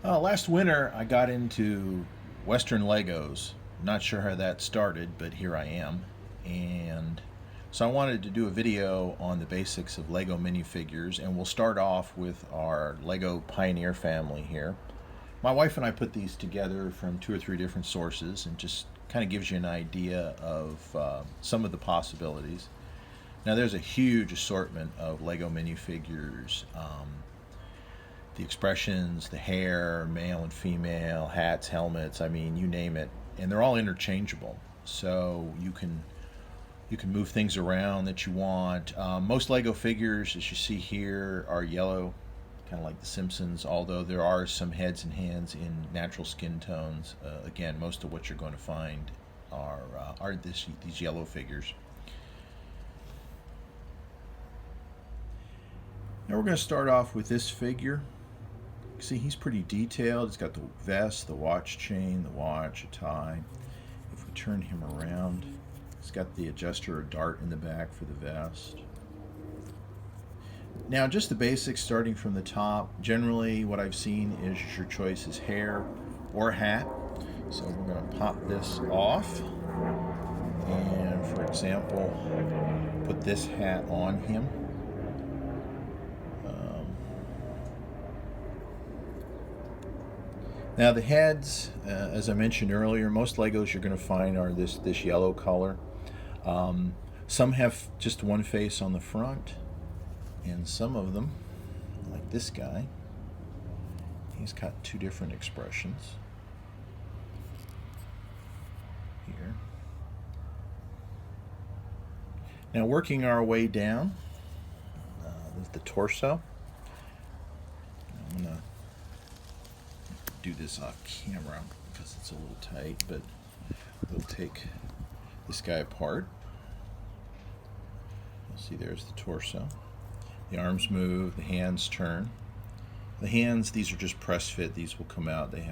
Last winter, I got into Western Legos. Not sure how that started, but here I am. And so I wanted to do a video on the basics of Lego minifigures, and we'll start off with our Lego Pioneer family here. My wife and I put these together from 2 or 3 different sources, and just kind of gives you an idea of some of the possibilities. Now, there's a huge assortment of Lego minifigures. The expressions, the hair, male and female, hats, helmets, I mean, you name it. And they're all interchangeable. So you can move things around that you want. Most Lego figures, as you see here, are yellow, kind of like the Simpsons, although there are some heads and hands in natural skin tones. Again, most of what you're going to find are these yellow figures. Now we're going to start off with this figure. See, he's pretty detailed. He's got the vest, the watch chain, the watch, a tie. If we turn him around, he's got the adjuster or dart in the back for the vest. Now, just the basics starting from the top. Generally, what I've seen is your choice is hair or hat. So we're going to pop this off. And, for example, put this hat on him. Now the heads, as I mentioned earlier, most Legos you're going to find are this yellow color. Some have just one face on the front, and some of them, like this guy, he's got 2 different expressions here. Now working our way down, the torso. I'm going to do this off camera because it's a little tight, but we'll take this guy apart. You'll see there's the torso. The arms move, the hands turn. The hands, these are just press fit. These will come out. They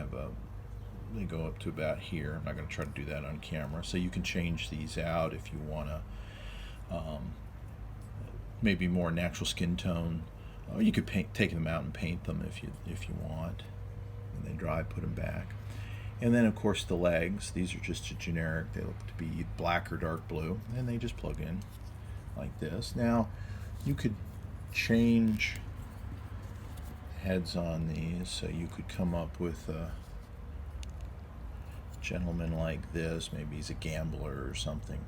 go up to about here. I'm not going to try to do that on camera. So you can change these out if you want to maybe more natural skin tone. Or you could take them out and paint them if you want. When they dry, put them back. And then, of course, the legs. These are just a generic. They look to be black or dark blue, and they just plug in like this. Now, you could change heads on these, so you could come up with a gentleman like this. Maybe he's a gambler or something.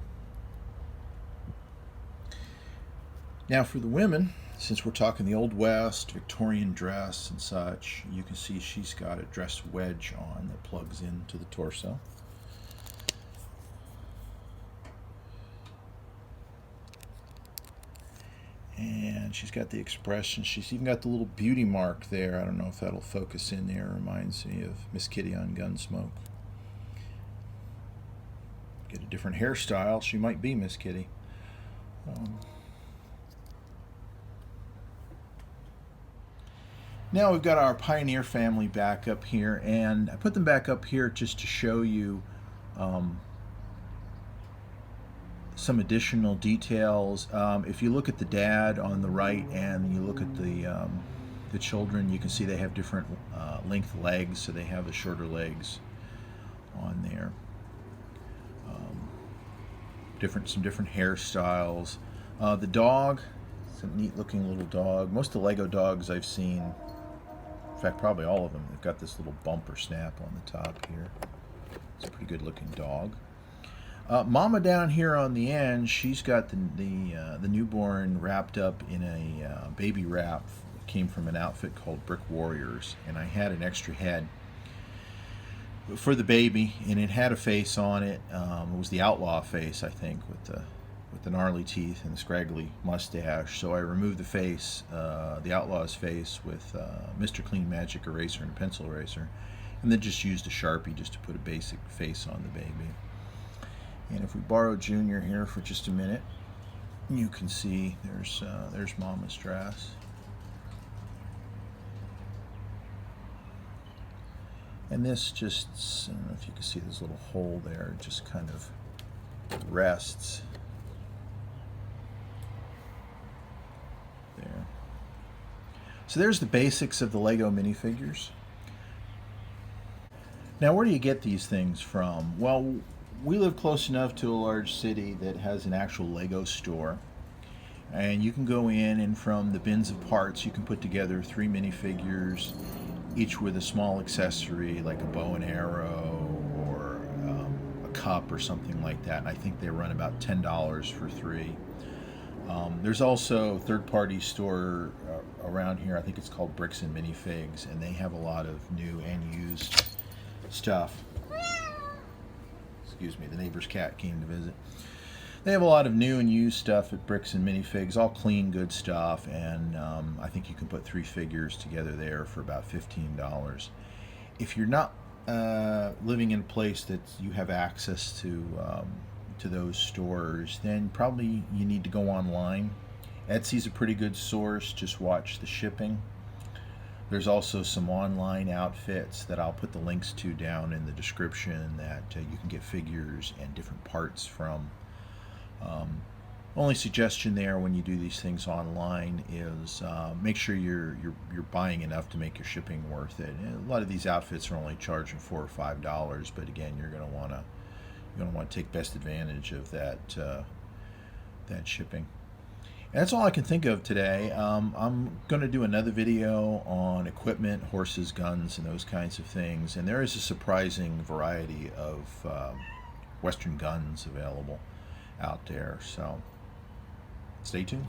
Now, for the women, since we're talking the Old West, Victorian dress and such, you can see she's got a dress wedge on that plugs into the torso. And she's got the expression. She's even got the little beauty mark there. I don't know if that'll focus in there. It reminds me of Miss Kitty on Gunsmoke. Get a different hairstyle, she might be Miss Kitty. Now we've got our Pioneer family back up here, and I put them back up here just to show you some additional details. If you look at the dad on the right and you look at the children, you can see they have different length legs, so they have the shorter legs on there. Some different hairstyles. The dog, it's a neat looking little dog. Most of the Lego dogs I've seen, in fact probably all of them, they've got this little bump or snap on the top here. It's a pretty good looking dog. Mama down here on the end, she's got the newborn wrapped up in a baby wrap. It came from an outfit called Brick Warriors, and I had an extra head for the baby, and it had a face on it. It was the outlaw face, I think, with the gnarly teeth and the scraggly mustache. So I removed the face, the outlaw's face, with Mr. Clean Magic eraser and a pencil eraser, and then just used a Sharpie just to put a basic face on the baby. And if we borrow Junior here for just a minute, you can see there's Mama's dress. And this just, I don't know if you can see this little hole there, it just kind of rests there. So there's the basics of the Lego minifigures. Now, where do you get these things from? Well, we live close enough to a large city that has an actual Lego store. And you can go in, and from the bins of parts, you can put together 3 minifigures, each with a small accessory like a bow and arrow or a cup or something like that. And I think they run about $10 for 3. There's also a third-party store around here. I think it's called Bricks and Minifigs, and they have a lot of new and used stuff. Excuse me, the neighbor's cat came to visit. They have a lot of new and used stuff at Bricks and Minifigs, all clean, good stuff, and I think you can put 3 figures together there for about $15. If you're not living in a place that you have access to those stores, then probably you need to go online. Etsy's a pretty good source. Just watch the shipping. There's also some online outfits that I'll put the links to down in the description that you can get figures and different parts from. Only suggestion there when you do these things online is make sure you're buying enough to make your shipping worth it. And a lot of these outfits are only charging $4 or $5, but again, you're going to want to take best advantage of that shipping. And that's all I can think of today. I'm going to do another video on equipment, horses, guns, and those kinds of things. And there is a surprising variety of Western guns available out there. So stay tuned.